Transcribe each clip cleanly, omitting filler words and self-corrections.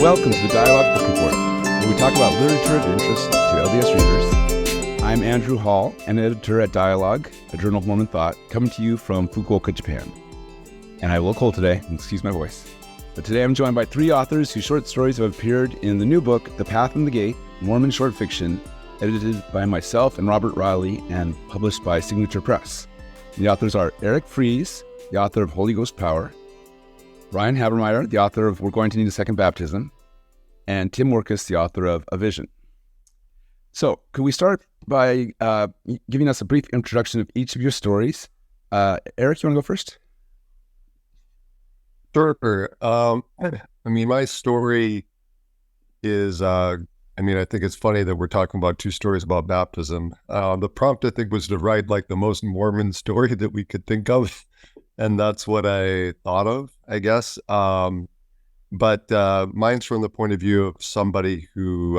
Welcome to the Dialogue Book Report, where we talk about literature of interest to LDS readers. I'm Andrew Hall, an editor at Dialogue, a journal of Mormon thought, coming to you from Fukuoka, Japan. And I will cold today, excuse my voice. But today I'm joined by three authors whose short stories have appeared in the new book, The Path and the Gate, Mormon Short Fiction, edited by myself and Robert Riley and published by Signature Press. The authors are Eric Fries, the author of Holy Ghost Power, Ryan Habermeyer, the author of We're Going to Need a Second Baptism, and Tim Wirkus, the author of A Vision. So, could we start by giving us a brief introduction of each of your stories? Eric, you want to go first? Sure. My story is, I think it's funny that we're talking about two stories about baptism. The prompt, I think, was to write like the most Mormon story that we could think of. And that's what I thought of, I guess. But mine's from the point of view of somebody who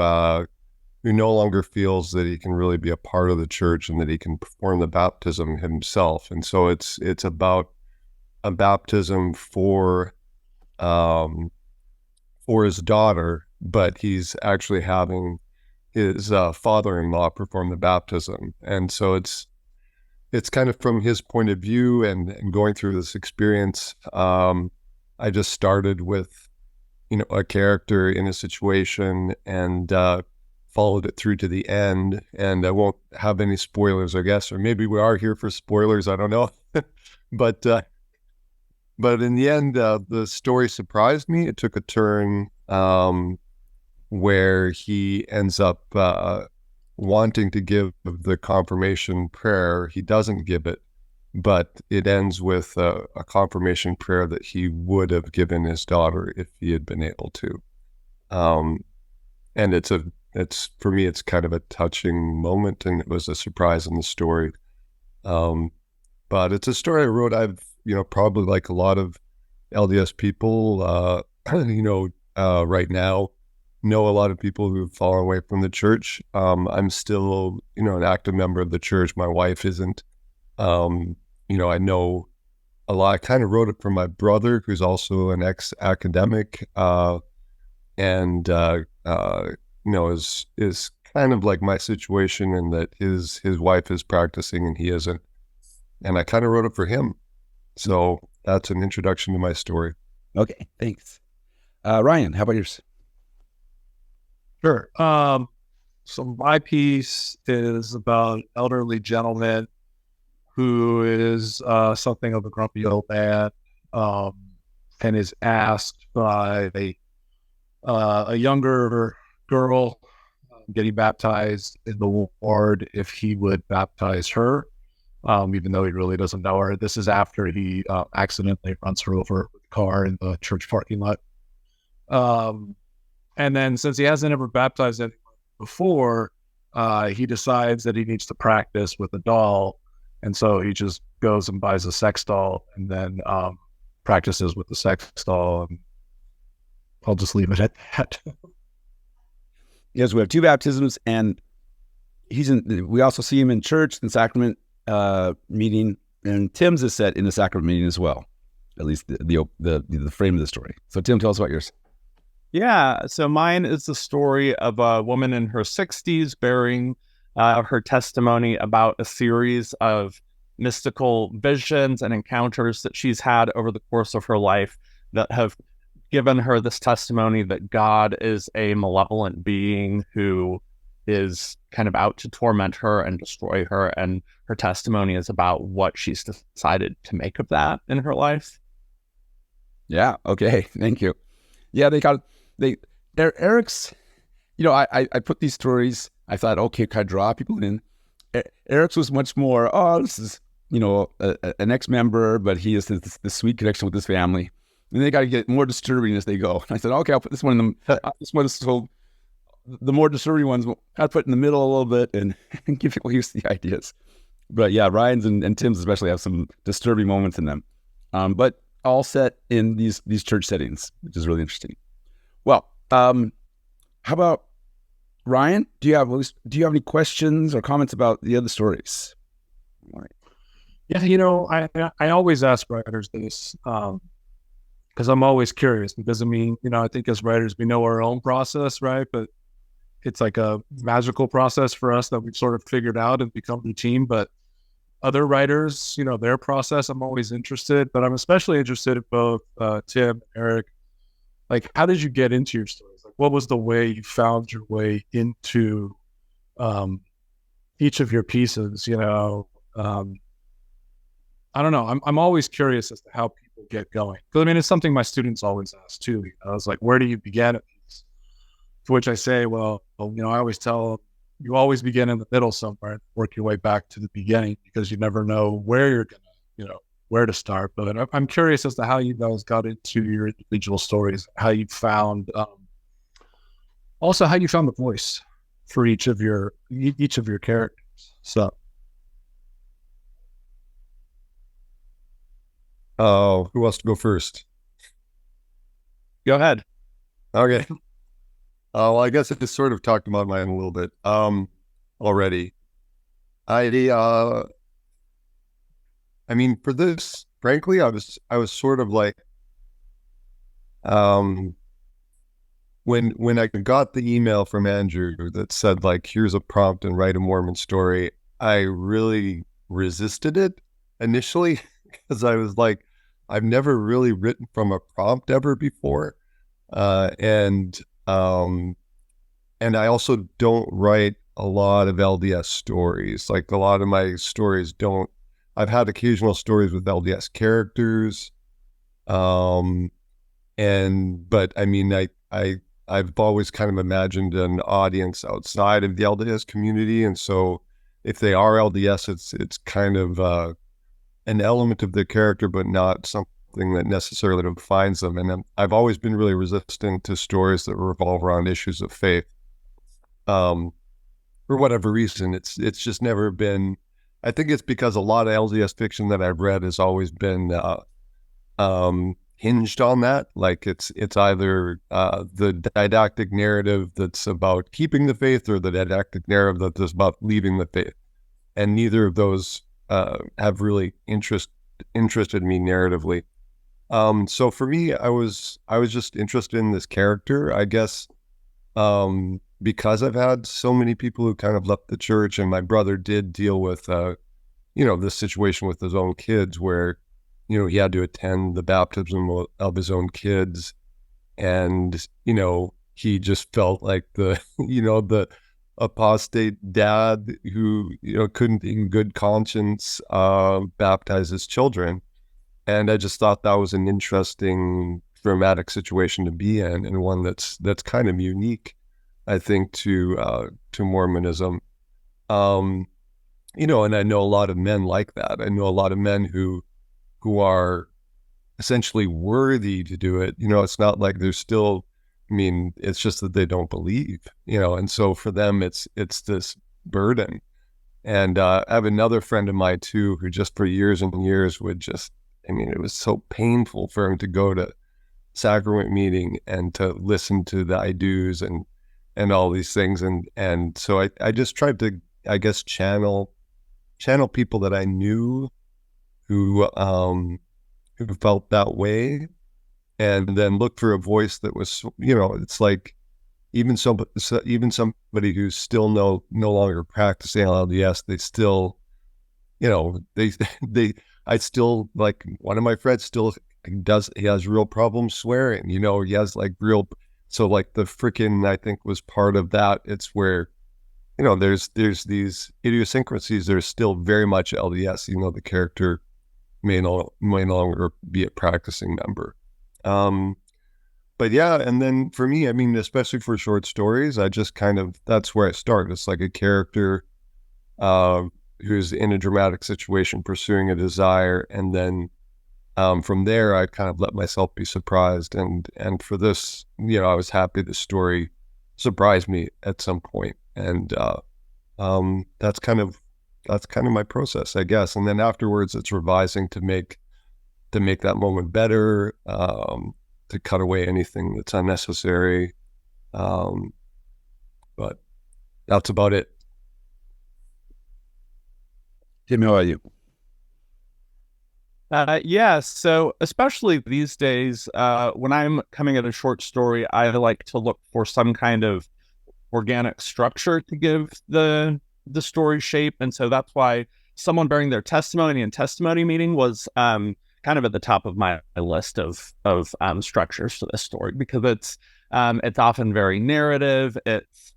no longer feels that he can really be a part of the church and that he can perform the baptism himself. And so it's about a baptism for his daughter, but he's actually having his father-in-law perform the baptism. And so it's kind of from his point of view and going through this experience. I just started with, a character in a situation and followed it through to the end. And I won't have any spoilers, I guess, or maybe we are here for spoilers. I don't know. But in the end, the story surprised me. It took a turn where he ends up wanting to give the confirmation prayer. He doesn't give it, but it ends with a confirmation prayer that he would have given his daughter if he had been able to. And it's for me, it's kind of a touching moment, and it was a surprise in the story. But it's a story I wrote. I've, probably like a lot of LDS people, right now, know a lot of people who've fallen away from the church. I'm still, an active member of the church. My wife isn't. I know a lot. I kind of wrote it for my brother, who's also an ex-academic, and is kind of like my situation in that his wife is practicing and he isn't. And I kind of wrote it for him. So that's an introduction to my story. Okay, thanks. Ryan, how about yours? Sure. So my piece is about an elderly gentleman who is something of a grumpy old man, and is asked by a younger girl getting baptized in the ward if he would baptize her, even though he really doesn't know her. This is after he accidentally runs her over with a car in the church parking lot. And then since he hasn't ever baptized anyone before, he decides that he needs to practice with a doll. And so he just goes and buys a sex doll and then practices with the sex doll. And I'll just leave it at that. Yes, we have two baptisms, and we also see him in church, in sacrament meeting, and Tim's is set in the sacrament meeting as well, at least the frame of the story. So Tim, tell us about yours. Yeah, so mine is the story of a woman in her 60s bearing her testimony about a series of mystical visions and encounters that she's had over the course of her life that have given her this testimony that God is a malevolent being who is kind of out to torment her and destroy her. And her testimony is about what she's decided to make of that in her life. Yeah, okay, thank you. Yeah, Eric's, I put these stories, I thought, okay, can I draw people in? Eric's was much more, this is, an ex-member, but he has this sweet connection with his family. And they got to get more disturbing as they go. And I said, okay, I'll put this one in this one is so, the more disturbing ones, I'll put in the middle a little bit and give people used to the ideas. But yeah, Ryan's and Tim's especially have some disturbing moments in them. But all set in these church settings, which is really interesting. Well, how about Ryan? Do you have any questions or comments about the other stories? Yeah, I always ask writers this. because I'm always curious. Because I mean, I think as writers we know our own process, right? But it's like a magical process for us that we've sort of figured out and become routine. But other writers, their process, I'm always interested. But I'm especially interested in both Tim and Eric. Like, how did you get into your stories? Like, what was the way you found your way into each of your pieces? I don't know. I'm always curious as to how people get going. Because I mean, it's something my students always ask too. I was like, where do you begin at these? To which I say, well, I always tell them, you always begin in the middle somewhere and work your way back to the beginning, because you never know where you're gonna, where to start. But I'm curious as to how you guys got into your individual stories, how you found, also how you found the voice for each of your characters. So. Oh, who wants to go first? Go ahead. Okay. Well, I guess I just sort of talked about mine a little bit already. I mean, for this, frankly, I was sort of like, when I got the email from Andrew that said, like, here's a prompt and write a Mormon story, I really resisted it initially, because I was like, I've never really written from a prompt ever before. And I also don't write a lot of LDS stories. Like, a lot of my stories don't, I've had occasional stories with LDS characters. But I mean, I've always kind of imagined an audience outside of the LDS community. And so if they are LDS, it's kind of, an element of their character, but not something that necessarily defines them. And I've always been really resistant to stories that revolve around issues of faith. For whatever reason, it's just never been. I think it's because a lot of LDS fiction that I've read has always been hinged on that. Like, it's either the didactic narrative that's about keeping the faith, or the didactic narrative that's about leaving the faith, and neither of those have really interested me narratively. So for me, I was just interested in this character, I guess, because I've had so many people who kind of left the church, and my brother did deal with, this situation with his own kids, where, he had to attend the baptism of his own kids, and, he just felt like the, the apostate dad who, couldn't in good conscience baptize his children. And I just thought that was an interesting dramatic situation to be in, and one that's kind of unique, I think, to Mormonism. And I know a lot of men like that. I know a lot of men who are essentially worthy to do it. It's not like they're still, I mean, it's just that they don't believe, and so for them, it's this burden. And I have another friend of mine too, who just for years and years would just, I mean, it was so painful for him to go to sacrament meeting and to listen to the I do's and all these things. And so I just tried to, I guess, channel people that I knew who felt that way, and then look for a voice that was, it's like, even somebody who's still no longer practicing LDS, they still, I still, like, one of my friends still he has real problems swearing, he has like real, so like the freaking, I think, was part of that. It's where, there's these idiosyncrasies that are still very much LDS, the character may no longer be a practicing member. But yeah, and then for me, I mean, especially for short stories, I just kind of, that's where I start. It's like a character who's in a dramatic situation pursuing a desire, and then from there, I kind of let myself be surprised. And for this, I was happy the story surprised me at some point, and that's kind of my process, I guess. And then afterwards, it's revising to make that moment better, to cut away anything that's unnecessary. But that's about it. Tim, how about you? Yeah, so especially these days, when I'm coming at a short story, I like to look for some kind of organic structure to give the story shape, and so that's why someone bearing their testimony and testimony meeting was kind of at the top of my list of structures for this story, because it's often very narrative. It's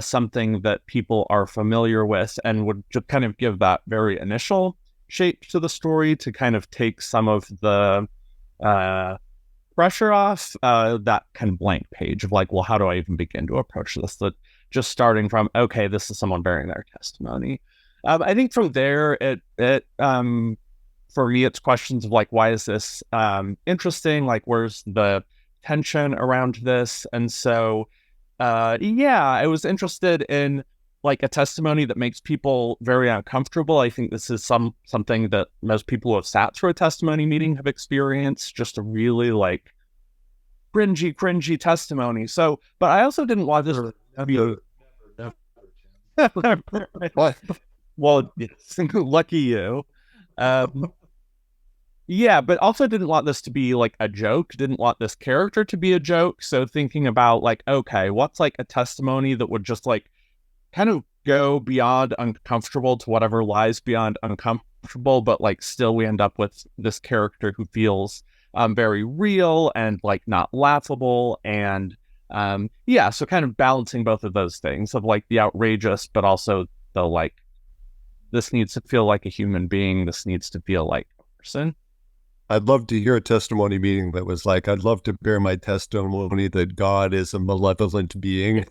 something that people are familiar with and would just kind of give that very initial shape to the story to kind of take some of the pressure off that kind of blank page of like, well, how do I even begin to approach this? That just starting from, okay, this is someone bearing their testimony. I think from there, it for me, it's questions of like, why is this interesting? Like, where's the tension around this? And so, yeah, I was interested in like a testimony that makes people very uncomfortable. I think this is something that most people who have sat through a testimony meeting have experienced, just a really like cringy testimony. So, but I also didn't want this to be What? well, yes, lucky you. Yeah, but also didn't want this to be like a joke, didn't want this character to be a joke. So thinking about like, okay, what's like a testimony that would just like kind of go beyond uncomfortable to whatever lies beyond uncomfortable, but like still we end up with this character who feels very real and like not laughable. And yeah, so kind of balancing both of those things of like the outrageous, but also the like, this needs to feel like a human being. This needs to feel like a person. I'd love to hear a testimony meeting that was like, I'd love to bear my testimony that God is a malevolent being.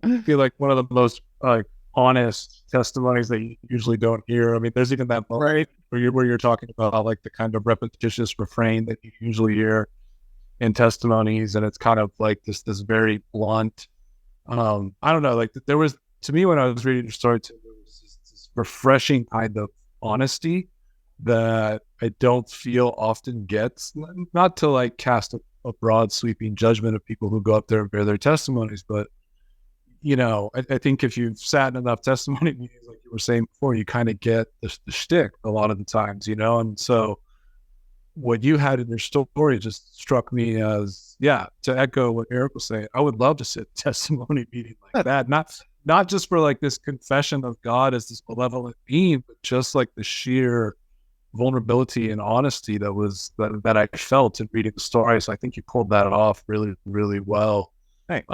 I feel like one of the most like honest testimonies that you usually don't hear. I mean, there's even that moment Right. where you're talking about like the kind of repetitious refrain that you usually hear in testimonies, and it's kind of like this very blunt. I don't know, like there was, to me when I was reading your story too, there was this refreshing kind of honesty that I don't feel often gets. Not to like cast a broad sweeping judgment of people who go up there and bear their testimonies, but you know, I think if you've sat in enough testimony meetings, like you were saying before, you kind of get the shtick a lot of the times, you know? And so what you had in your story just struck me as, yeah, to echo what Eric was saying, I would love to sit in a testimony meeting like that. Not just for like this confession of God as this malevolent being, but just like the sheer vulnerability and honesty that I felt in reading the story. So I think you pulled that off really, really well. Thanks.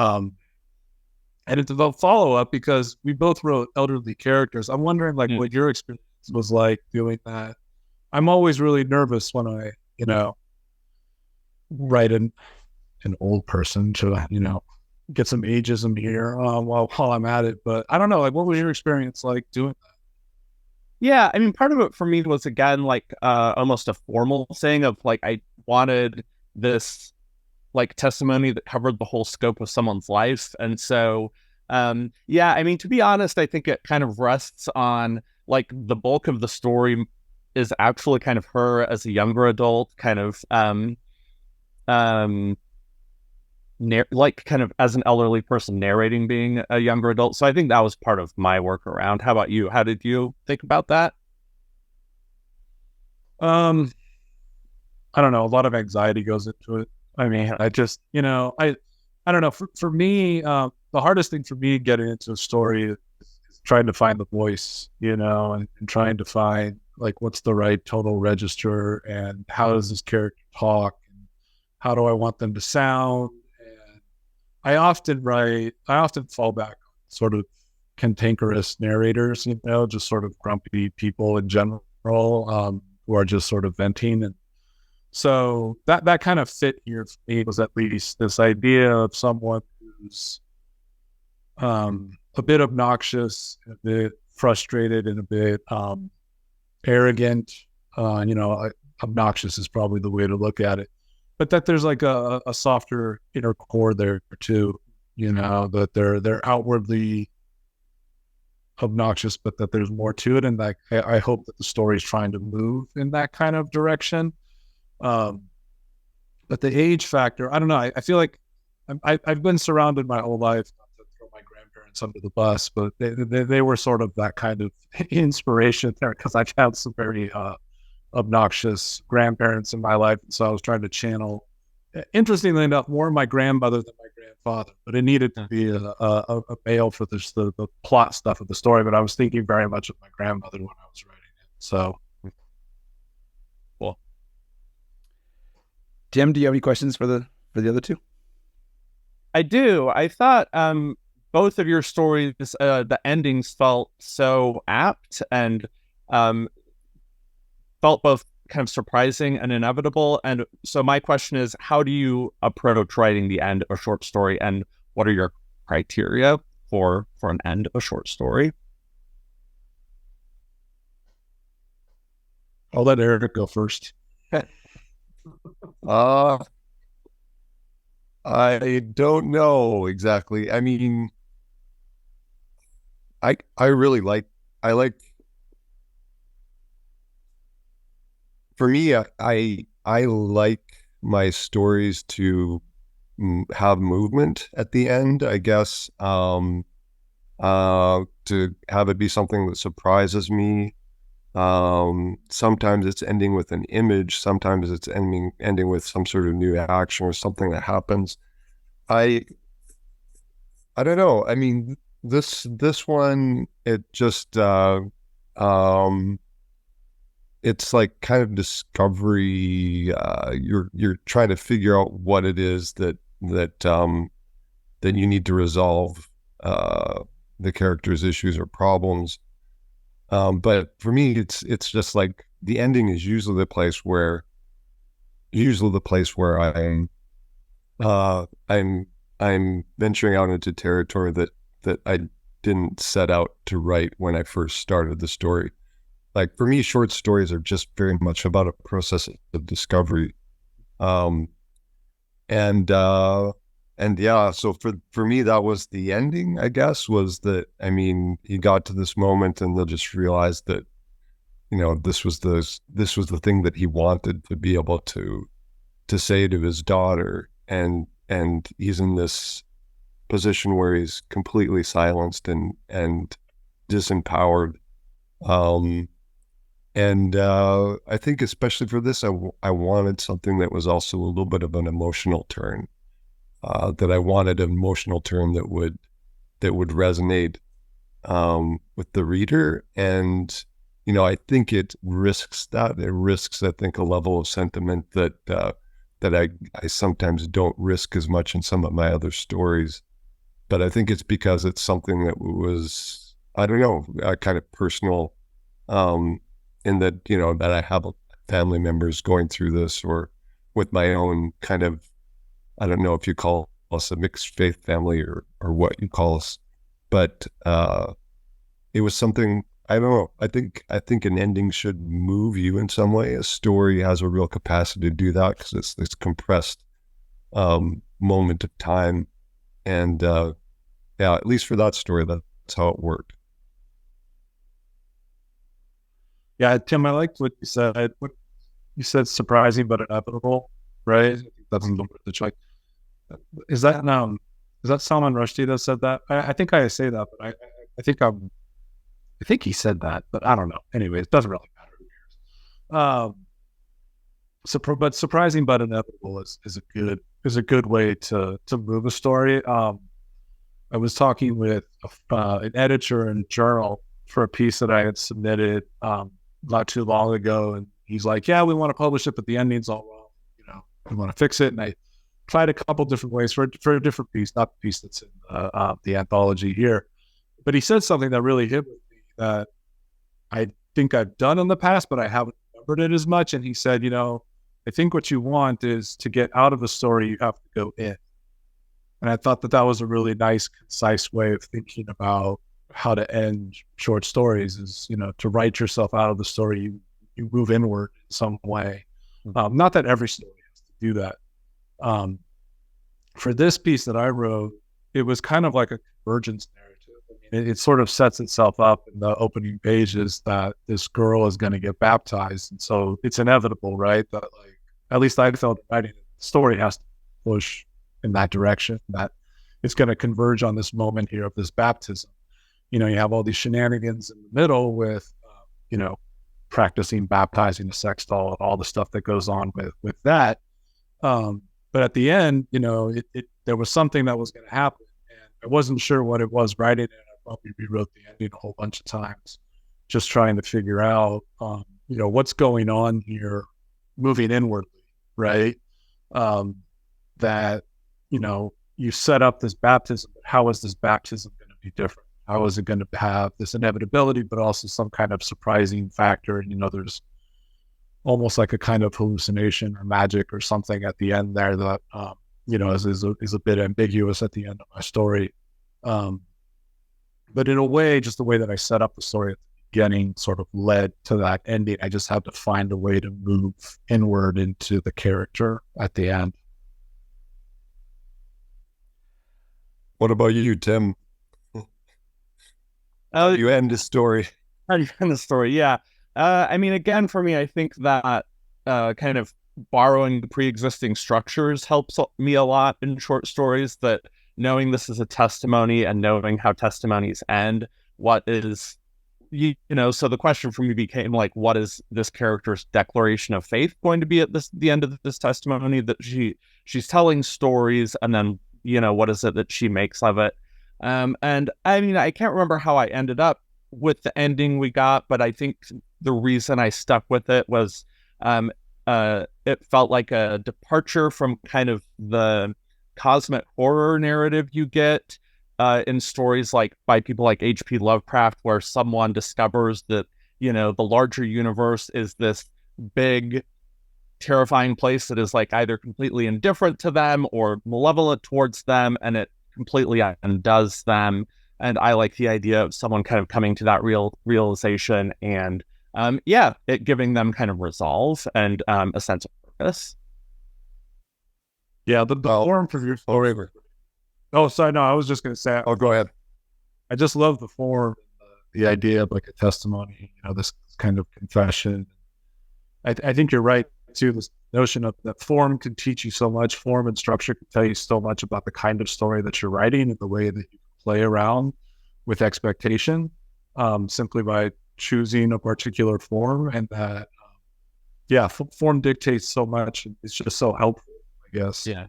And it's a follow-up because we both wrote elderly characters. I'm wondering like what your experience was like doing that. I'm always really nervous when I, you know, write an old person to, you know, get some ageism here while I'm at it. But I don't know, like what was your experience like doing that? Yeah, I mean, part of it for me was again like almost a formal thing of like I wanted this like testimony that covered the whole scope of someone's life. And so, yeah, I mean, to be honest, I think it kind of rests on like the bulk of the story is actually kind of her as a younger adult, kind of, like kind of as an elderly person narrating being a younger adult. So I think that was part of my workaround. How about you? How did you think about that? I don't know. A lot of anxiety goes into it. I mean, I just, you know, I don't know. For me, the hardest thing for me getting into a story is trying to find the voice, you know, and trying to find like what's the right tonal register and how does this character talk and how do I want them to sound. And I often fall back on sort of cantankerous narrators, you know, just sort of grumpy people in general who are just sort of venting. And so that kind of fit here for me was at least this idea of someone who's a bit obnoxious, a bit frustrated, and a bit arrogant. You know, obnoxious is probably the way to look at it. But that there's like a softer inner core there too. You know, that they're outwardly obnoxious, but that there's more to it, and like I hope that the story is trying to move in that kind of direction. But the age factor, I don't know. I feel like I've been surrounded my whole life, not to throw my grandparents grandparents under the bus, but they were sort of that kind of inspiration there, because I've had some very obnoxious grandparents in my life. And so I was trying to channel, interestingly enough, more my grandmother than my grandfather, but it needed to be a male for the plot stuff of the story. But I was thinking very much of my grandmother when I was writing it. So. Cool. Tim, do you have any questions for the other two? I do. I thought both of your stories, the endings felt so apt and felt both kind of surprising and inevitable. And so my question is, how do you approach writing the end of a short story, and what are your criteria for an end of a short story? I'll let Eric go first. I don't know exactly. I mean, I really like, for me, I like my stories to have movement at the end, I guess, to have it be something that surprises me. Sometimes it's ending with an image, sometimes it's ending with some sort of new action or something that happens. I don't know. I mean, this one, it just it's like kind of discovery. You're trying to figure out what it is that you need to resolve the character's issues or problems. But for me, it's just like the ending is usually the place where I'm venturing out into territory that I didn't set out to write when I first started the story. Like for me, short stories are just very much about a process of discovery. And yeah, so for me, that was the ending, I guess, was that, I mean, he got to this moment and they just realized that, you know, this was the thing that he wanted to be able to say to his daughter. And he's in this position where he's completely silenced and disempowered. I think especially for this, I wanted something that was also a little bit of an emotional turn. That I wanted an emotional turn that would resonate with the reader. And, you know, I think it risks that. It risks, I think, a level of sentiment that I sometimes don't risk as much in some of my other stories. But I think it's because it's something that was, I don't know, kind of personal, in that, you know, that I have family members going through this, or with my own kind of, I don't know if you call us a mixed faith family or what you call us, but it was something, I don't know. I think an ending should move you in some way. A story has a real capacity to do that because it's this compressed moment of time. And yeah, at least for that story, that's how it worked. Yeah, Tim, I liked what you said. What you said, surprising but inevitable, right? I think that's a little bit of the choice. Is that Salman Rushdie that said that? I think I say that, but I think he said that, but I don't know. Anyway, it doesn't really matter. Who cares? But surprising but inevitable is a good way to move a story. I was talking with an editor in a journal for a piece that I had submitted not too long ago, and he's like, "Yeah, we want to publish it, but the ending's all wrong. You know, we want to fix it." And I tried a couple different ways for a different piece, not the piece that's in the anthology here. But he said something that really hit with me that I think I've done in the past, but I haven't remembered it as much. And he said, you know, I think what you want is to get out of the story, you have to go in. And I thought that was a really nice, concise way of thinking about how to end short stories is, you know, to write yourself out of the story, you move inward in some way. Not that every story has to do that. For this piece that I wrote, it was kind of like a convergence narrative. I mean, it sort of sets itself up in the opening pages that this girl is going to get baptized. And so it's inevitable, right? That, like, at least I felt writing the story has to push in that direction, that it's going to converge on this moment here of this baptism. You know, you have all these shenanigans in the middle with, you know, practicing baptizing the sex doll and all the stuff that goes on with that. But at the end, you know, there was something that was going to happen, and I wasn't sure what it was writing it. I probably rewrote the ending a whole bunch of times, just trying to figure out, you know, what's going on here, moving inwardly, right? That, you know, you set up this baptism, but how is this baptism going to be different? How is it going to have this inevitability, but also some kind of surprising factor? And, you know, there's almost like a kind of hallucination or magic or something at the end there that, you know, is a bit ambiguous at the end of my story. But in a way, just the way that I set up the story at the beginning sort of led to that ending. I just had to find a way to move inward into the character at the end. What about you, Tim? You end the story. How do you end the story? Yeah. I mean, again, for me, I think that kind of borrowing the pre-existing structures helps me a lot in short stories, that knowing this is a testimony and knowing how testimonies end, what is, you know, so the question for me became like, what is this character's declaration of faith going to be at the end of this testimony, that she's telling stories, and then, you know, what is it that she makes of it? And I mean, I can't remember how I ended up with the ending we got, but I think the reason I stuck with it was it felt like a departure from kind of the cosmic horror narrative you get in stories like by people like H.P. Lovecraft, where someone discovers that, you know, the larger universe is this big, terrifying place that is like either completely indifferent to them or malevolent towards them, and it completely undoes them. And I like the idea of someone kind of coming to that realization and, it giving them kind of resolve and a sense of purpose. Yeah, the form for your story. Oh, sorry, no, I was just going to say. Oh, go ahead. I just love the form, the idea of like a testimony, you know, this kind of confession. I think you're right too. This notion of that form can teach you so much. Form and structure can tell you so much about the kind of story that you're writing and the way that you play around with expectation, simply by choosing a particular form. And that, form dictates so much. It's just so helpful, I guess. Yeah.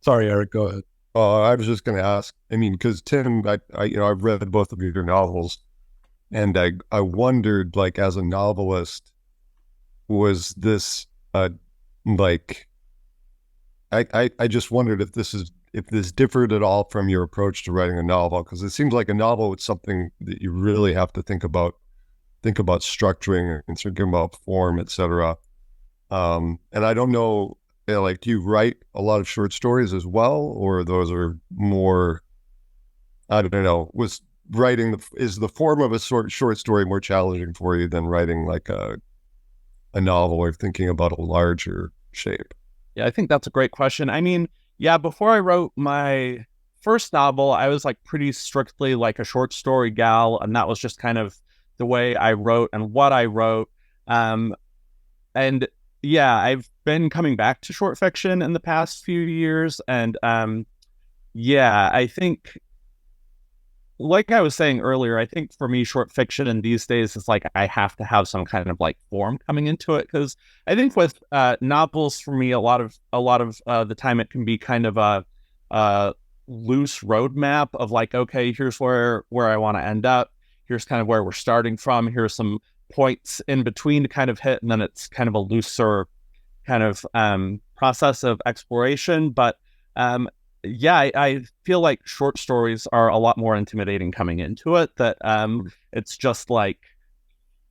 Sorry, Eric, go ahead. I was just going to ask, I mean, because Tim, I've read both of your novels, and I wondered, like, as a novelist, was this like, I just wondered if this differed at all from your approach to writing a novel, because it seems like a novel is something that you really have to think about structuring and thinking about form, etc. And I don't know, like, do you write a lot of short stories as well, or those are more, I don't know, is the form of a short story more challenging for you than writing like a novel or thinking about a larger shape? Yeah, I think that's a great question. I mean, yeah, before I wrote my first novel, I was like pretty strictly like a short story gal, and that was just kind of the way I wrote and what I wrote. And yeah, I've been coming back to short fiction in the past few years, and I think, like I was saying earlier, I think for me, short fiction in these days is like I have to have some kind of like form coming into it, because I think with novels, for me, a lot of the time it can be kind of a loose roadmap of like, okay, here's where I want to end up. Here's kind of where we're starting from. Here's some points in between to kind of hit, and then it's kind of a looser kind of process of exploration. But I feel like short stories are a lot more intimidating coming into it, that it's just like,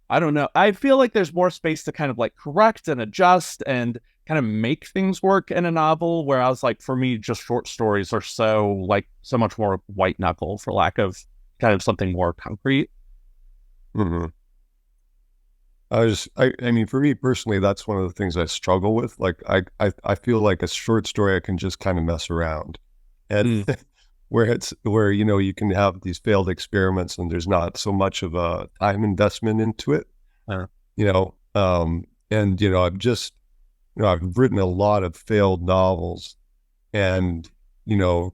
I don't know. I feel like there's more space to kind of like correct and adjust and kind of make things work in a novel, whereas like for me, just short stories are so much more white knuckle, for lack of kind of something more concrete. Mm-hmm. I mean, for me personally, that's one of the things I struggle with. Like, I feel like a short story, I can just kind of mess around, and where you know, you can have these failed experiments and there's not so much of a time investment into it, you know. And you know, I've written a lot of failed novels, and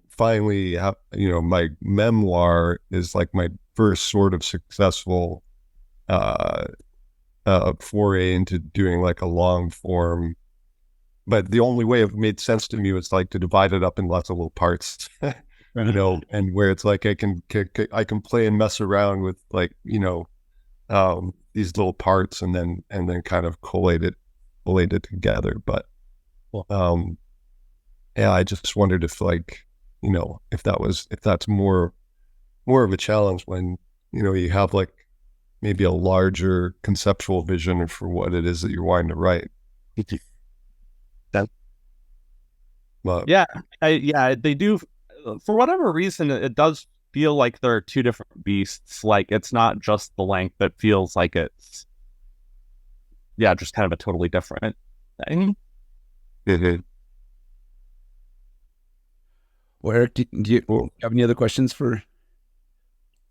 finally, my memoir is like my first sort of successful foray into doing like a long form. But the only way it made sense to me was like to divide it up in lots of little parts, and where it's like I can play and mess around with like, these little parts and then kind of collate it together. But, yeah, I just wondered if like, if that's more of a challenge when, you have like maybe a larger conceptual vision for what it is that you're wanting to write. But, Yeah, they do. For whatever reason, it does feel like there are two different beasts. Like it's not just the length that feels like it's, just kind of a totally different thing. mm-hmm. Well, Eric, do you have any other questions for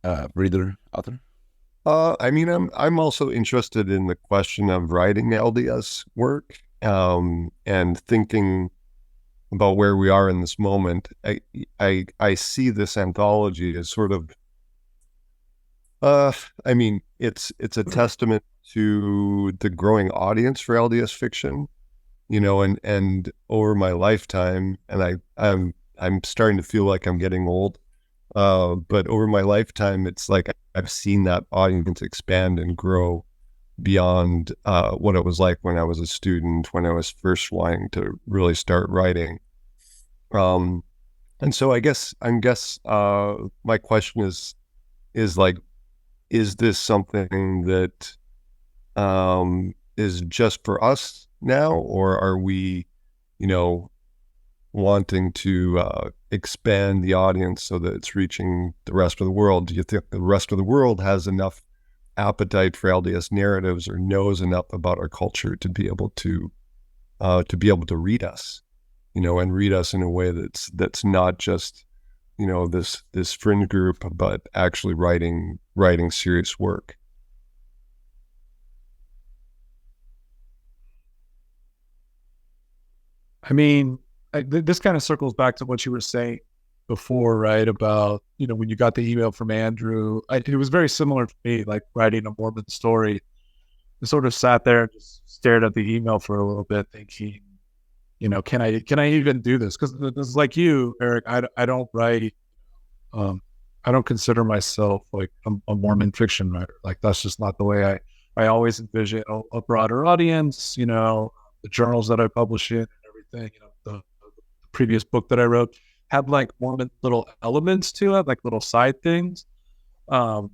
either author? I mean, I'm also interested in the question of writing LDS work, and thinking about where we are in this moment. I see this anthology as sort of, I mean, it's a testament to the growing audience for LDS fiction, and over my lifetime, and I'm starting to feel like I'm getting old. But over my lifetime, it's like I've seen that audience expand and grow beyond what it was like when I was a student, when I was first wanting to really start writing. And so I guess my question is like, is this something that is just for us now, or are we, wanting to expand the audience so that it's reaching the rest of the world? Do you think the rest of the world has enough appetite for LDS narratives, or knows enough about our culture to be able to read us, and read us in a way that's not just, this fringe group, but actually writing serious work? I mean, this kind of circles back to what you were saying before, right? About, when you got the email from Andrew, it was very similar to me, like writing a Mormon story. I sort of sat there and just stared at the email for a little bit, thinking, can I even do this? Because it's like you, Eric, I don't write, I don't consider myself like a Mormon fiction writer. Like that's just not the way I always envision a broader audience, the journals that I publish in and everything, the previous book that I wrote had like Mormon little elements to it, like little side things. But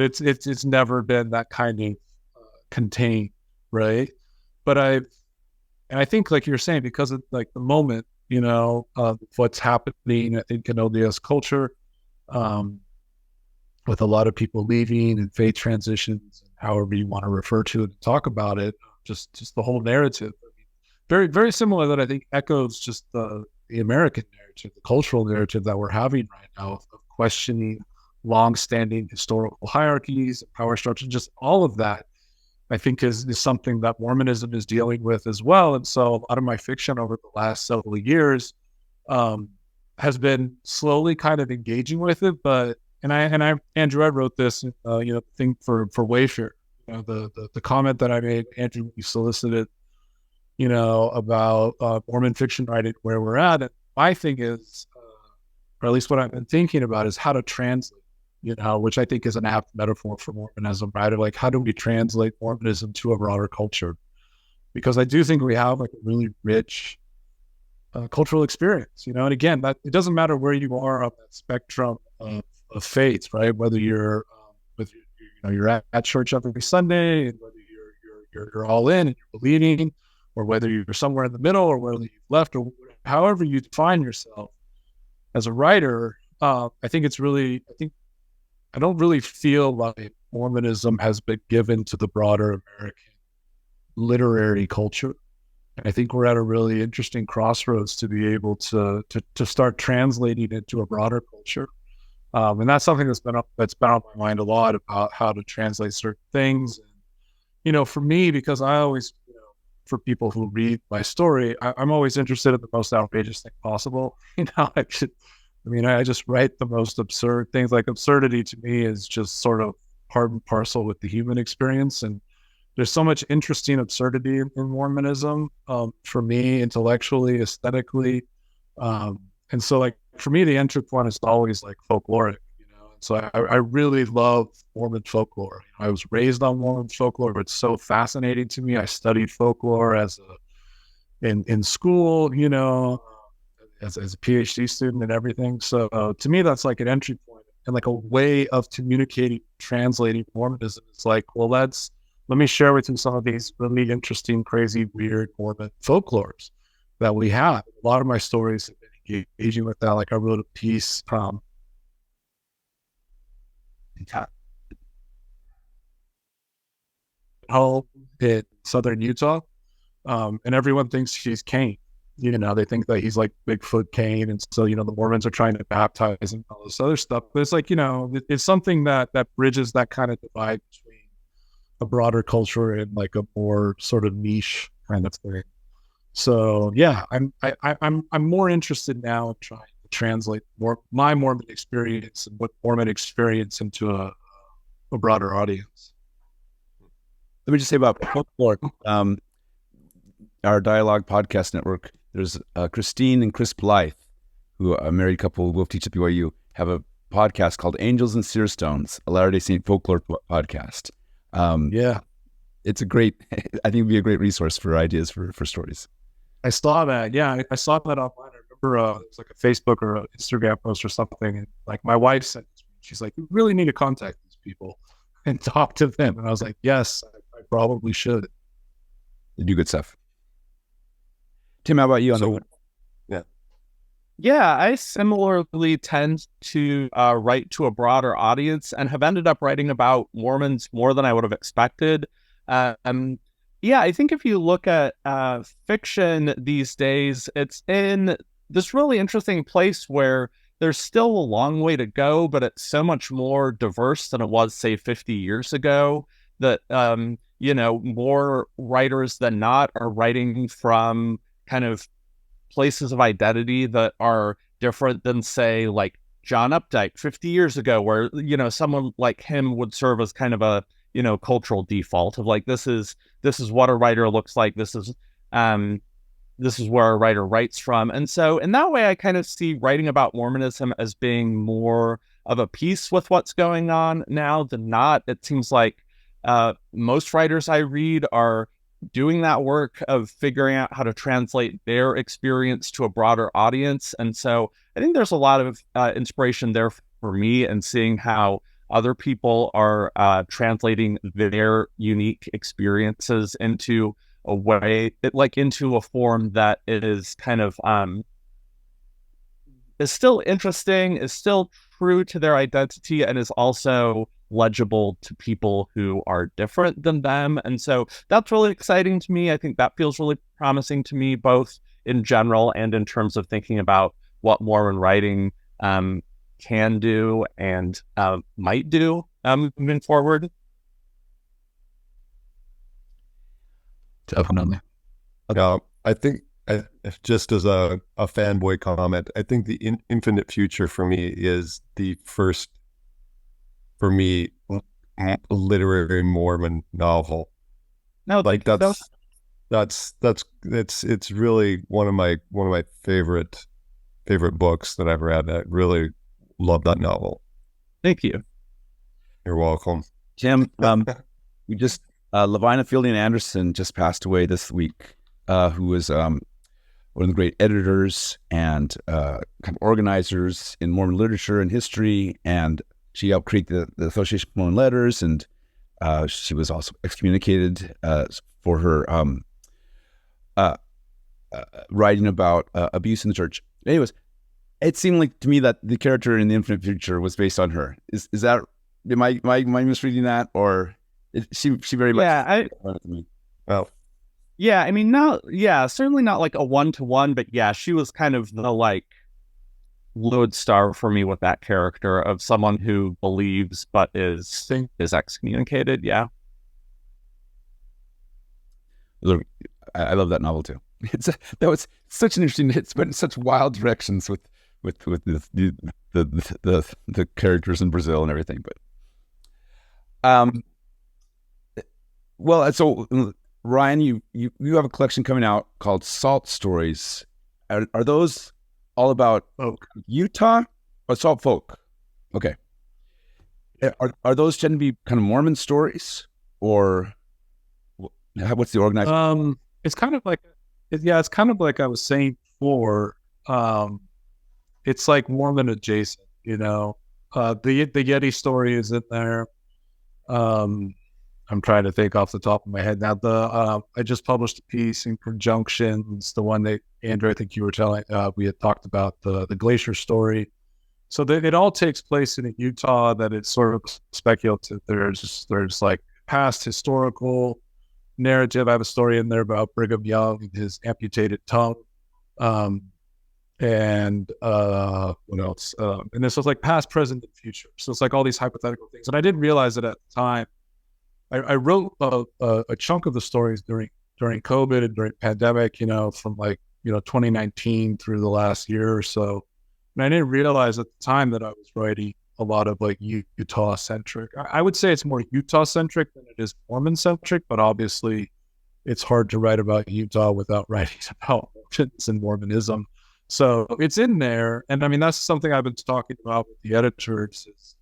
it's never been that kind of contained, right? But I think like you're saying, because of like the moment, what's happening, I think in LDS culture, with a lot of people leaving and faith transitions, however you want to refer to it and talk about it, just the whole narrative. I mean, very, very similar that I think echoes just the American narrative, the cultural narrative that we're having right now of questioning long-standing historical hierarchies, power structures, just all of that, I think is something that Mormonism is dealing with as well. And so a lot of my fiction over the last several years has been slowly kind of engaging with it. But Andrew, I wrote this, thing for Wayfair, the comment that I made, Andrew, you solicited, about Mormon fiction writing, where we're at. And my thing is, or at least what I've been thinking about, is how to translate, which I think is an apt metaphor for Mormonism, right? Or like, how do we translate Mormonism to a broader culture? Because I do think we have like a really rich cultural experience, and again, that it doesn't matter where you are on that spectrum of faiths, right? Whether you're you're at church every Sunday, and whether you're all in and you're believing, or whether you're somewhere in the middle, or whether you've left, or however you define yourself as a writer. I think I don't really feel like Mormonism has been given to the broader American literary culture. And I think we're at a really interesting crossroads to be able to start translating it to a broader culture. And that's something that's been on my mind a lot, about how to translate certain things. And, for me, because I always, for people who read my story, I'm always interested in the most outrageous thing possible. I just write the most absurd things. Like, absurdity to me is just sort of part and parcel with the human experience. And there's so much interesting absurdity in Mormonism, for me, intellectually, aesthetically. And so, like, for me, the entry point is always like folkloric, And so I really love Mormon folklore. I was raised on Mormon folklore, but it's so fascinating to me. I studied folklore in school, as a PhD student and everything. So to me, that's like an entry point and like a way of communicating, translating Mormonism. It's like, well, let me share with you some of these really interesting, crazy, weird Mormon folklores that we have. A lot of my stories have been engaging with that. Like, I wrote a piece home in southern Utah, and everyone thinks he's Cain. They think that he's like Bigfoot Cain, and so the Mormons are trying to baptize and all this other stuff. But it's like, it's something that bridges that kind of divide between a broader culture and like a more sort of niche kind of thing. So yeah, I'm more interested now in trying to translate my Mormon experience and what Mormon experience into a broader audience. Let me just say about folklore, our Dialogue podcast network. There's Christine and Chris Blythe, who are a married couple who both teach at BYU, have a podcast called Angels and Seer Stones, a Latter-day Saint folklore podcast. Yeah, it's a great, I think it'd be a great resource for ideas for stories. I saw that. Yeah, I saw that online. I remember it was like a Facebook or an Instagram post or something. And like, my wife sent it to me. She's like, "You really need to contact these people and talk to them." And I was like, yes, I probably should. They do good stuff. Tim, how about you? Yeah, I similarly tend to write to a broader audience and have ended up writing about Mormons more than I would have expected. Yeah, I think if you look at fiction these days, it's in this really interesting place where there's still a long way to go, but it's so much more diverse than it was, say, 50 years ago, that, more writers than not are writing from kind of places of identity that are different than, say, like John Updike 50 years ago, where, someone like him would serve as kind of a, cultural default of like, this is what a writer looks like. This is where a writer writes from. And so in that way, I kind of see writing about Mormonism as being more of a piece with what's going on now than not. It seems like most writers I read are doing that work of figuring out how to translate their experience to a broader audience. And so I think there's a lot of inspiration there for me, and seeing how other people are translating their unique experiences into a way, into a form that is kind of is still interesting, is still true to their identity, and is also legible to people who are different than them. And so that's really exciting to me. I think that feels really promising to me, both in general and in terms of thinking about what Mormon writing can do and might do moving forward. Definitely. I think, just as a fanboy comment, I think the Infinite Future for me is the first, for me, literary Mormon novel. No, like it's really one of my favorite books that I've read. I really love that novel. Thank you. You're welcome. Tim, we just Lavina Fielding Anderson just passed away this week, who was one of the great editors and kind of organizers in Mormon literature and history, and she helped create the Association of Mormon Letters, and she was also excommunicated for her writing about abuse in the church. Anyways, it seemed like to me that the character in the Infinite Future was based on her. Is that, am I misreading that, or she very much? Yeah, Well, yeah, I mean, certainly not like a one-to-one, but yeah, she was kind of the like lodestar for me with that character of someone who believes but is excommunicated. Yeah. Look, I love that novel too. That was such an interesting. It's went in such wild directions with the characters in Brazil and everything. But well, so Ryan, you have a collection coming out called Salt Stories. Are those all about Utah or Salt Folk? Okay. Are those tend to be kind of Mormon stories, or what's the organized? It's kind of like, it's kind of like I was saying before. It's like Mormon adjacent, you know. The Yeti story is in there. I'm trying to think off the top of my head now. I just published a piece in Conjunctions, the one that Andrew, I think you were telling. We had talked about the glacier story. So it all takes place in Utah. That it's sort of speculative. There's like past historical narrative. I have a story in there about Brigham Young and his amputated tongue. And what else? And this was like past, present, and future. So it's like all these hypothetical things. And I didn't realize it at the time. I wrote a chunk of the stories during COVID and during pandemic, you know, from like, you know, 2019 through the last year or so. And I didn't realize at the time that I was writing a lot of like Utah centric. I would say it's more Utah centric than it is Mormon centric, but obviously it's hard to write about Utah without writing about Mormons and Mormonism. So it's in there. And I mean, that's something I've been talking about with the editors is,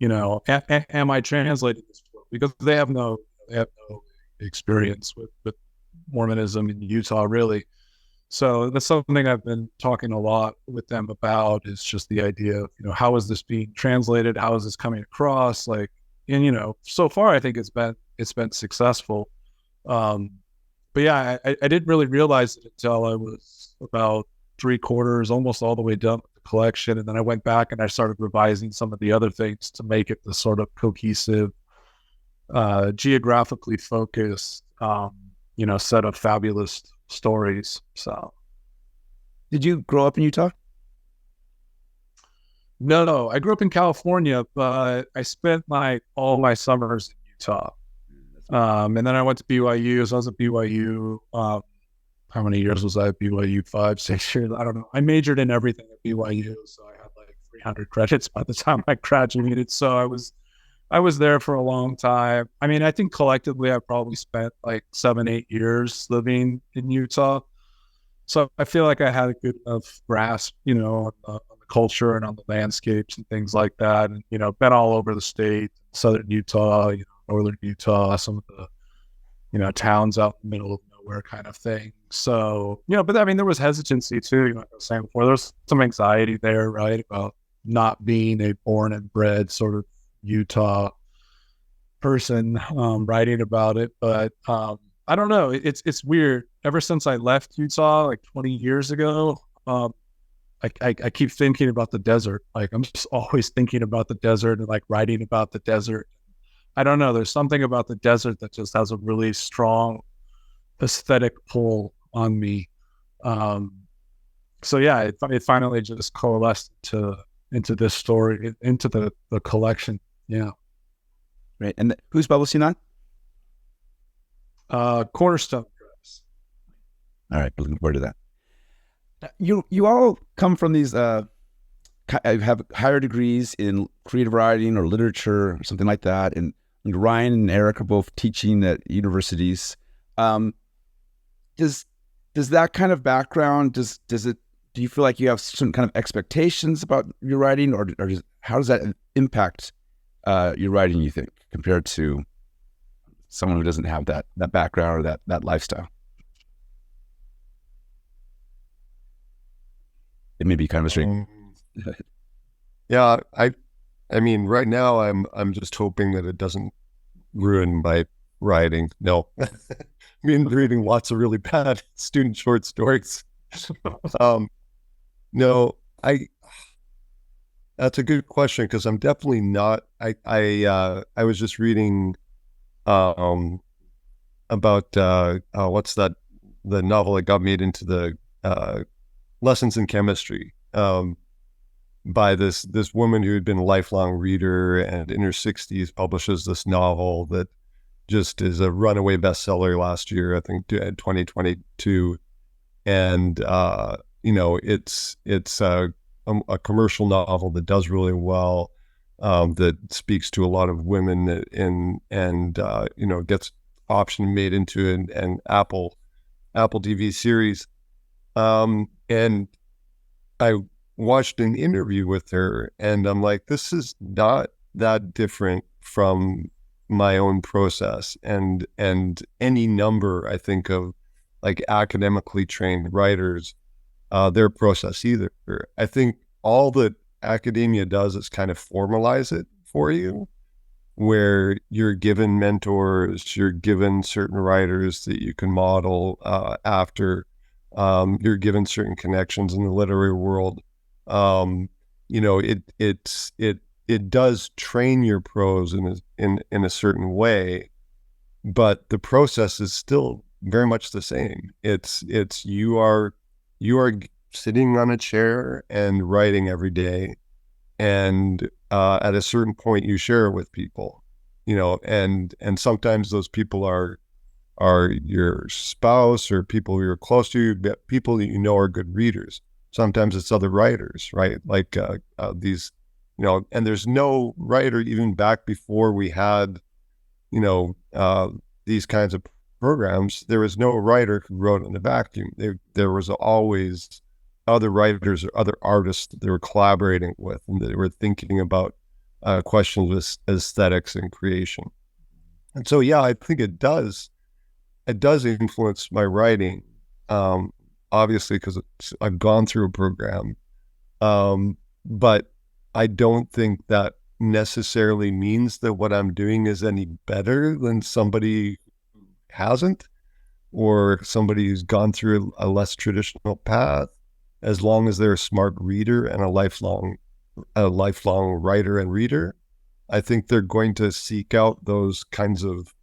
you know, am I translating this book? Because they have no experience with Mormonism in Utah, really. So that's something I've been talking a lot with them about, is just the idea of, you know, how is this being translated? How is this coming across? Like, and, you know, so far I think it's been successful. But yeah, I didn't really realize it until I was about 3/4, almost all the way done with the collection. And then I went back and I started revising some of the other things to make it the sort of cohesive, geographically focused, you know, set of fabulous stories. So, did you grow up in Utah? No, I grew up in California, but I spent all my summers in Utah. And then I went to BYU. So I was at BYU. How many years was I at BYU? 5, 6 years? I don't know. I majored in everything at BYU, so I had like 300 credits by the time I graduated. So I was there for a long time. I mean, I think collectively I probably spent like 7, 8 years living in Utah. So I feel like I had a good enough grasp, you know, on the culture and on the landscapes and things like that. And, you know, been all over the state, southern Utah, you know, northern Utah, some of the, you know, towns out in the middle of nowhere kind of thing. So, you know, but I mean, there was hesitancy too, you know, like I was saying before, there's some anxiety there, right, about not being a born and bred sort of Utah person writing about it. But I don't know, it's weird. Ever since I left Utah like 20 years ago, I keep thinking about the desert. Like I'm just always thinking about the desert and like writing about the desert. I don't know, there's something about the desert that just has a really strong aesthetic pull on me. So yeah, it finally just coalesced into this story, into the collection. Yeah. Right. And who's publishing that? Cornerstone Press. All right. Looking forward to that. You all come from these, have higher degrees in creative writing or literature or something like that. And Ryan and Eric are both teaching at universities. Does that kind of background, do you feel like you have some kind of expectations about your writing, or how does that impact your writing, you think, compared to someone who doesn't have that background or that lifestyle? It may be kind of a strange. Yeah, I mean, right now I'm just hoping that it doesn't ruin my writing. No, I mean, reading lots of really bad student short stories. No, that's a good question, because I'm definitely not. I was just reading about what's that, the novel that got made into the Lessons in Chemistry, by this woman who had been a lifelong reader and in her 60s publishes this novel that just is a runaway bestseller last year, I think 2022. And, it's a commercial novel that does really well, that speaks to a lot of women and gets option made into an Apple TV series. And I watched an interview with her, and I'm like, this is not that different from my own process and any number, I think, of like academically trained writers, their process either. I think all that academia does is kind of formalize it for you, where you're given mentors, you're given certain writers that you can model after, you're given certain connections in the literary world. It does train your prose in a certain way, but the process is still very much the same. It's you are sitting on a chair and writing every day, and at a certain point you share it with people, and sometimes those people are your spouse or people you're close to, people that are good readers. Sometimes it's other writers, right? Like these, and there's no writer, even back before we had, these kinds of programs, there was no writer who wrote in a vacuum. There was always other writers or other artists that they were collaborating with, and they were thinking about questions of aesthetics and creation. And so, yeah, I think it does influence my writing, obviously, because I've gone through a program, but I don't think that necessarily means that what I'm doing is any better than somebody who hasn't, or somebody who's gone through a less traditional path, as long as they're a smart reader and a lifelong writer and reader. I think they're going to seek out those kinds of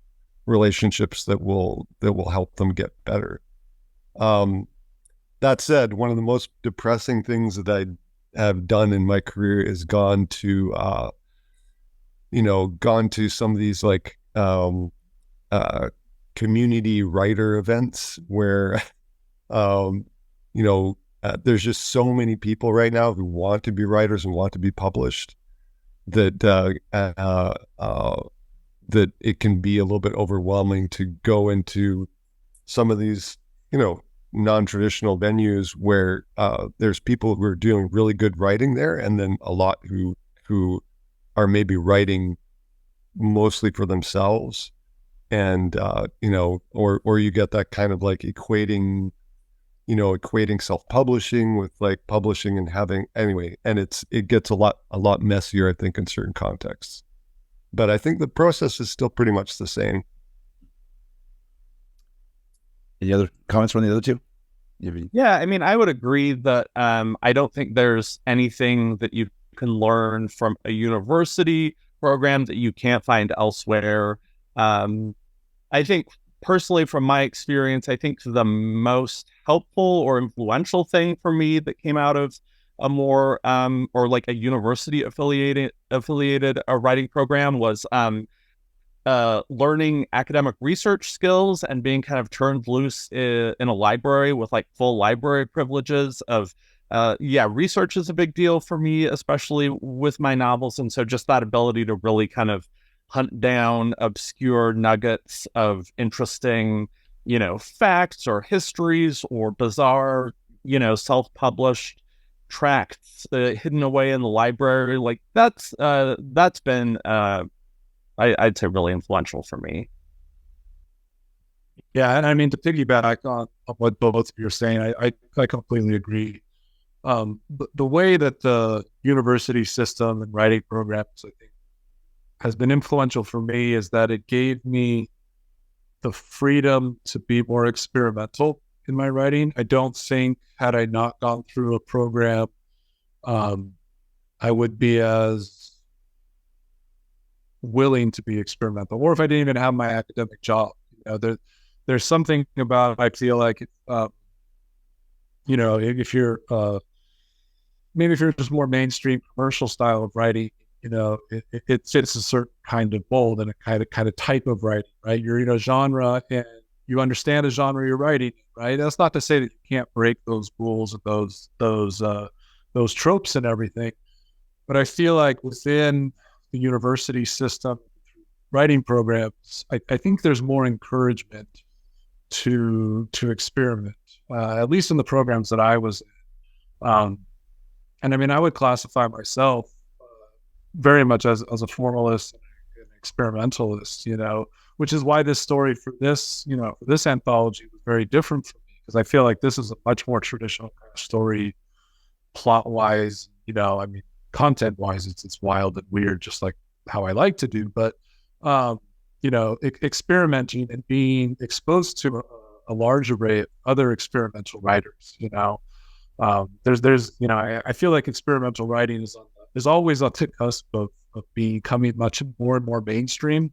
relationships that will help them get better. That said, one of the most depressing things that I have done in my career is gone to some of these like community writer events where there's just so many people right now who want to be writers and want to be published that that it can be a little bit overwhelming to go into some of these non-traditional venues where there's people who are doing really good writing there, and then a lot who are maybe writing mostly for themselves, and or you get that kind of like equating self-publishing with like publishing and having, anyway, and it gets a lot messier, I think, in certain contexts. But I think the process is still pretty much the same. Any other comments from the other two? Yeah, I mean, I would agree that I don't think there's anything that you can learn from a university program that you can't find elsewhere. I think personally, from my experience, I think the most helpful or influential thing for me that came out of a more or like a university affiliated writing program was learning academic research skills and being kind of turned loose in a library with like full library privileges of, research is a big deal for me, especially with my novels. And so just that ability to really kind of hunt down obscure nuggets of interesting, facts or histories or bizarre, self-published tracts hidden away in the library. Like that's been, I'd say, really influential for me. Yeah, and I mean, to piggyback on what both of you are saying, I completely agree. The way that the university system and writing programs, I think, has been influential for me is that it gave me the freedom to be more experimental in my writing. I don't think, had I not gone through a program, I would be as willing to be experimental, or if I didn't even have my academic job. There's something about, I feel like, if you're maybe if you're just more mainstream commercial style of writing, it fits a certain kind of mold and a kind of type of writing, right? You're in a genre and you understand the genre you're writing, right? That's not to say that you can't break those rules and those tropes and everything, but I feel like within the university system, writing programs, I think there's more encouragement to experiment, at least in the programs that I was in. And I mean, I would classify myself very much as a formalist and experimentalist, which is why this story for this, for this anthology was very different for me, because I feel like this is a much more traditional kind of story, plot-wise, I mean, content-wise, it's wild and weird, just like how I like to do, but experimenting and being exposed to a large array of other experimental writers. There's I feel like experimental writing is always on the cusp of becoming much more and more mainstream.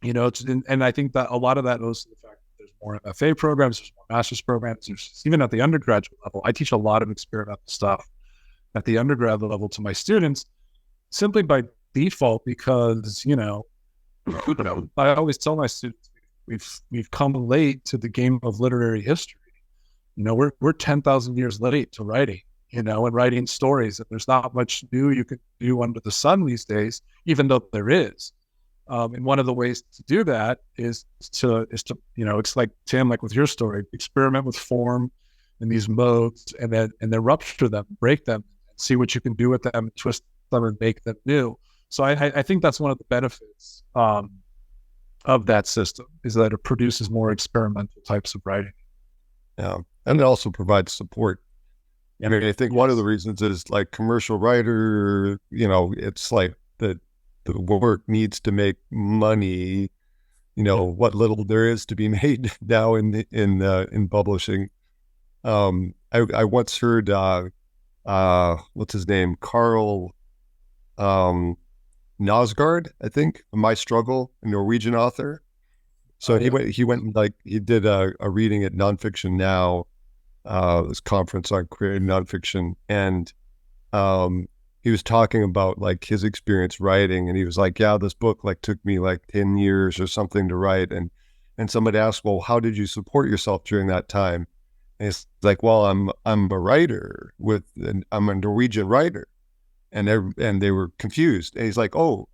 And I think that a lot of that owes to the fact that there's more MFA programs, there's more master's programs, there's even at the undergraduate level. I teach a lot of experimental stuff at the undergrad level to my students, simply by default, because I always tell my students we've come late to the game of literary history. We're 10,000 years late to writing, and writing stories, and there's not much new you can do under the sun these days, even though there is. And one of the ways to do that is to it's like, Tim, like with your story, experiment with form and these modes, and then rupture them, break them, see what you can do with them, twist them, and make them new. So I think that's one of the benefits of that system, is that it produces more experimental types of writing. Yeah, and it also provides support. I mean, I think one of the reasons is like commercial writer, it's like the work needs to make money. What little there is to be made now in publishing. I once heard what's his name, Carl Nosgard, I think, My Struggle, a Norwegian author. So he did a reading at Nonfiction Now, this conference on creative nonfiction, and he was talking about like his experience writing, and he was like, yeah, this book like took me like 10 years or something to write, and somebody asked, well, how did you support yourself during that time? And it's like, well, I'm a writer I'm a Norwegian writer. And they were confused. And he's like, oh,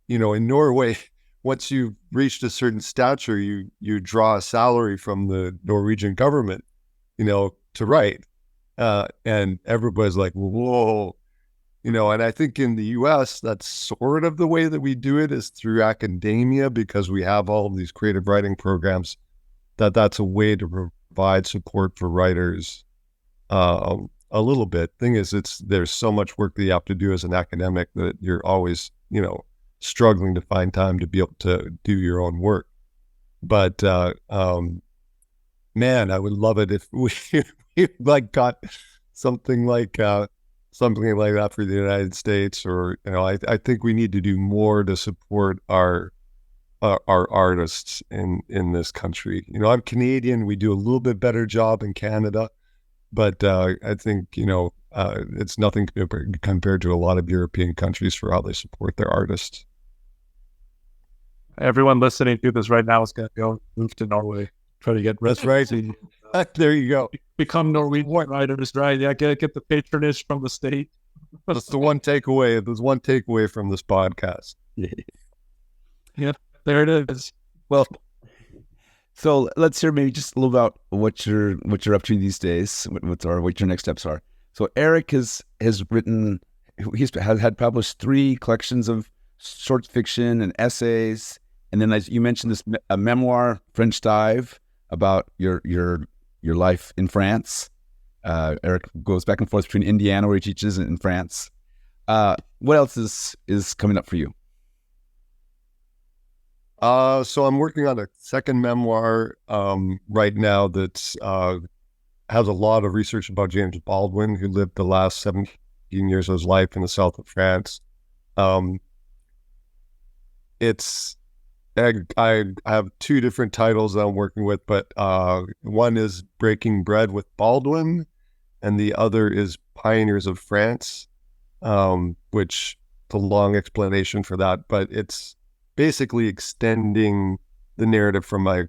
in Norway, once you've reached a certain stature, you draw a salary from the Norwegian government, to write. And everybody's like, whoa, and I think in the US, that's sort of the way that we do it, is through academia, because we have all of these creative writing programs, that's a way to provide support for writers. A little bit. Thing is, there's so much work that you have to do as an academic that you're always, struggling to find time to be able to do your own work. But man, I would love it if we like got something like that for the United States, or I think we need to do more to support our artists in this country. I'm Canadian. We do a little bit better job in Canada. But I think, it's nothing compared to a lot of European countries for how they support their artists. Everyone listening to this right now is going to go move to Norway, try to get residency. That's right. There you go. Become Norwegian writers, right? Yeah, get the patronage from the state. That's the one takeaway. There's one takeaway from this podcast. Yeah, there it is. Well, so let's hear maybe just a little about what you're up to these days, what your next steps are. So Eric has written, he's had published 3 collections of short fiction and essays, and then, as you mentioned, a memoir, French Dive, about your life in France. Eric goes back and forth between Indiana, where he teaches, and in France. What else is coming up for you? So I'm working on a second memoir right now that's has a lot of research about James Baldwin, who lived the last 17 years of his life in the south of France. I have 2 different titles that I'm working with, but one is Breaking Bread with Baldwin, and the other is Pioneers of France, which a long explanation for that, but it's basically extending the narrative from my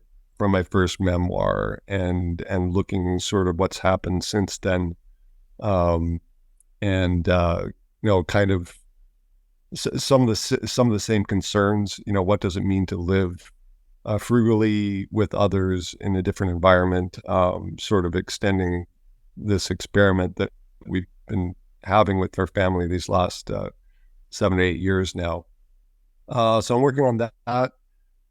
first memoir and looking sort of what's happened since then, kind of some of the same concerns. What does it mean to live frugally with others in a different environment? Sort of extending this experiment that we've been having with our family these last 7 to 8 years now. So I'm working on that.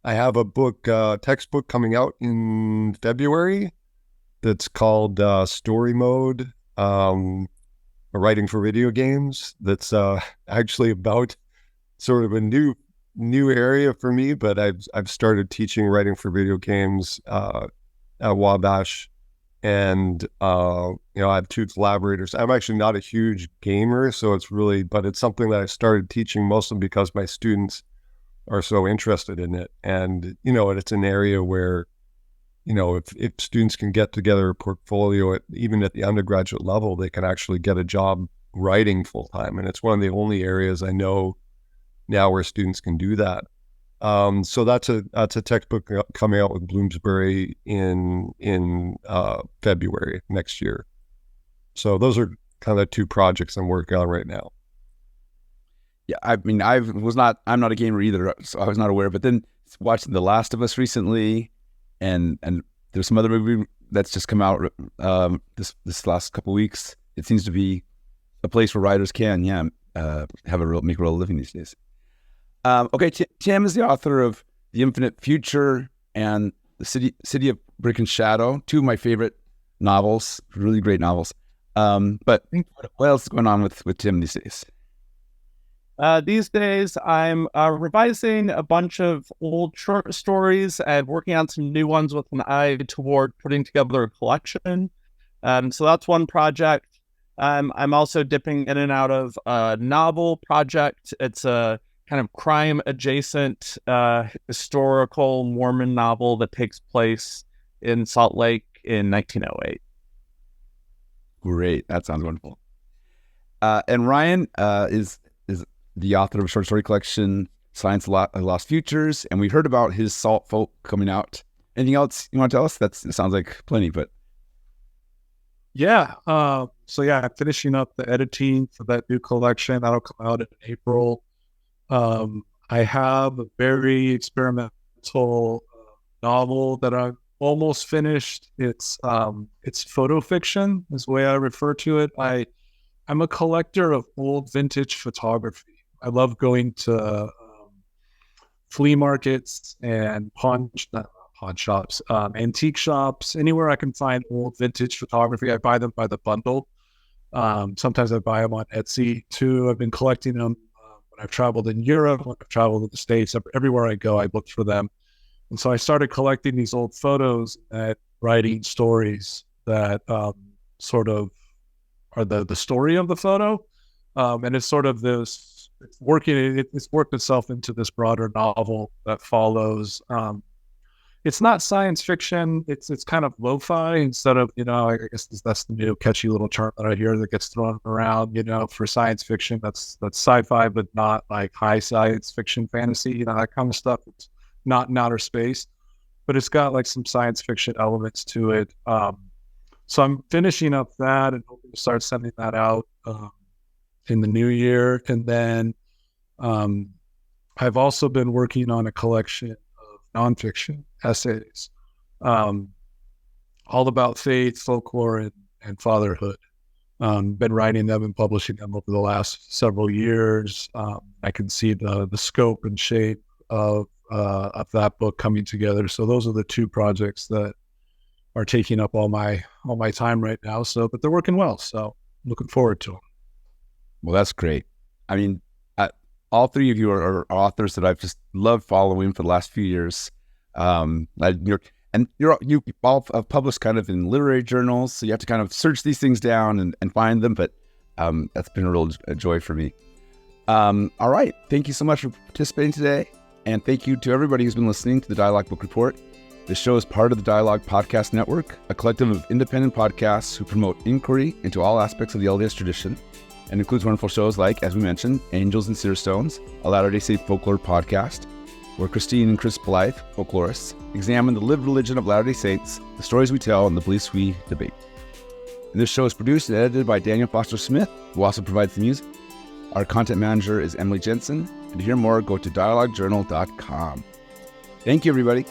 I have a textbook coming out in February that's called Story Mode, Writing for Video Games. That's actually about sort of a new area for me, but I've started teaching writing for video games at Wabash, and I have 2 collaborators. I'm actually not a huge gamer, but it's something that I started teaching mostly because my students are so interested in it. And, it's an area where, if students can get together a portfolio, even at the undergraduate level, they can actually get a job writing full time. And it's one of the only areas I know now where students can do that. So that's a textbook coming out with Bloomsbury in February next year. So those are kind of the 2 projects I'm working on right now. Yeah, I mean, I'm not a gamer either, so I was not aware. But then watching The Last of Us recently, and there's some other movie that's just come out this last couple of weeks. It seems to be a place where writers can, make a real living these days. Okay, Tim is the author of The Infinite Future and The City of Brick and Shadow, 2 of my favorite novels, really great novels. But what else is going on with Tim these days? These days, I'm revising a bunch of old short stories and working on some new ones with an eye toward putting together a collection. So that's one project. I'm also dipping in and out of a novel project. It's a kind of crime-adjacent historical Mormon novel that takes place in Salt Lake in 1908. Great. That sounds wonderful. And Ryan is the author of a short story collection, Science Lost Futures, and we heard about his Salt Folk coming out. Anything else you want to tell us? It sounds like plenty, but... Yeah. I'm finishing up the editing for that new collection. That'll come out in April. I have a very experimental novel that I'm almost finished. It's photo fiction is the way I refer to it. I'm a collector of old vintage photography. I love going to flea markets and pawn shops, antique shops, anywhere I can find old vintage photography. I buy them by the bundle. Sometimes I buy them on Etsy too. I've been collecting them when I've traveled in Europe, when I've traveled in the States. Everywhere I go, I look for them. And so I started collecting these old photos and writing stories that sort of are the story of the photo. And it's sort of it's worked itself into this broader novel that follows. It's not science fiction. It's kind of lo-fi instead of, I guess that's the new catchy little term that I hear that gets thrown around, for science fiction. That's sci-fi, but not like high science fiction fantasy, that kind of stuff. It's not in outer space, but it's got like some science fiction elements to it. So I'm finishing up that and hoping to start sending that out in the new year. And then I've also been working on a collection of nonfiction essays, all about faith, folklore, and fatherhood. Been writing them and publishing them over the last several years. I can see the scope and shape of that book coming together. So those are the 2 projects that are taking up all my time right now. So, but they're working well. So looking forward to them. Well, that's great. I mean, all 3 of you are authors that I've just loved following for the last few years. You all have published kind of in literary journals, so you have to kind of search these things down and find them. But that's been a real joy for me. All right, thank you so much for participating today, and thank you to everybody who's been listening to the Dialogue Book Report. This show is part of the Dialogue Podcast Network, a collective of independent podcasts who promote inquiry into all aspects of the LDS tradition. and includes wonderful shows like, as we mentioned, Angels and Seerstones, a Latter-day Saint folklore podcast, where Christine and Chris Blythe, folklorists, examine the lived religion of Latter-day Saints, the stories we tell, and the beliefs we debate. And this show is produced and edited by Daniel Foster Smith, who also provides the music. Our content manager is Emily Jensen, and to hear more, go to dialoguejournal.com. Thank you, everybody.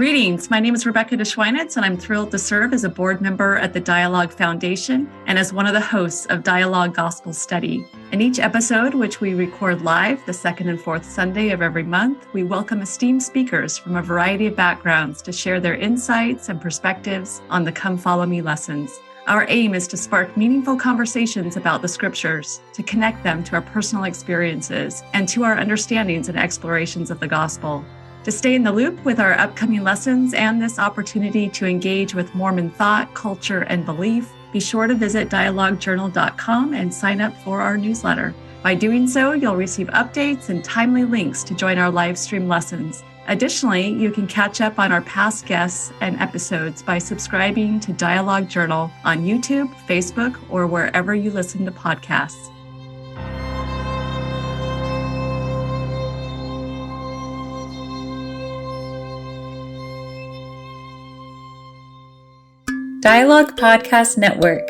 Greetings. My name is Rebecca DeSchweinitz, and I'm thrilled to serve as a board member at the Dialogue Foundation and as one of the hosts of Dialogue Gospel Study. In each episode, which we record live the second and fourth Sunday of every month, we welcome esteemed speakers from a variety of backgrounds to share their insights and perspectives on the Come Follow Me lessons. Our aim is to spark meaningful conversations about the scriptures, to connect them to our personal experiences and to our understandings and explorations of the gospel. To stay in the loop with our upcoming lessons and this opportunity to engage with Mormon thought, culture, and belief, be sure to visit dialoguejournal.com and sign up for our newsletter. By doing so, you'll receive updates and timely links to join our live stream lessons. Additionally, you can catch up on our past guests and episodes by subscribing to Dialogue Journal on YouTube, Facebook, or wherever you listen to podcasts. Dialogue Podcast Network.